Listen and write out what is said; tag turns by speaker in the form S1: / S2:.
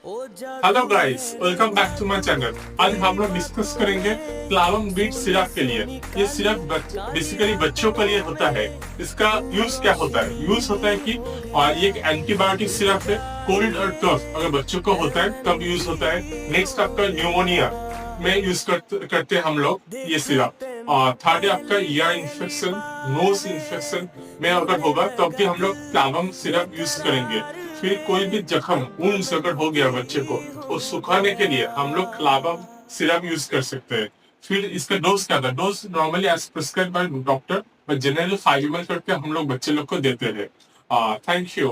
S1: Hello guys, welcome back to my channel. आज हम लोग डिस्कस करेंगे क्लावम बीट सिरप के लिए। ये सिरप बेसिकली बच्चों के लिए होता है। इसका यूज क्या होता है? यूज होता है कि ये एक एंटीबायोटिक सिरप है। कोल्ड और कफ अगर बच्चों को होता है तब यूज होता है। नेक्स्ट आपका न्यूमोनिया में यूज करते हैं हम लोग ये सिरप। और थर्ड है आपका ईयर इन्फेक्शन, नोज इन्फेक्शन में अगर होगा तब भी हम लोग क्लावम सिरप यूज करेंगे। फिर कोई भी जख्म वुंड्स अगर हो गया बच्चे को तो सुखाने के लिए हम लोग क्लावम सिरप यूज कर सकते हैं। फिर इसका डोज क्या था? Dose normally as prescribe by doctor, but generally 5 ml करके हम लोग बच्चे लोग को देते हैं। Thank you.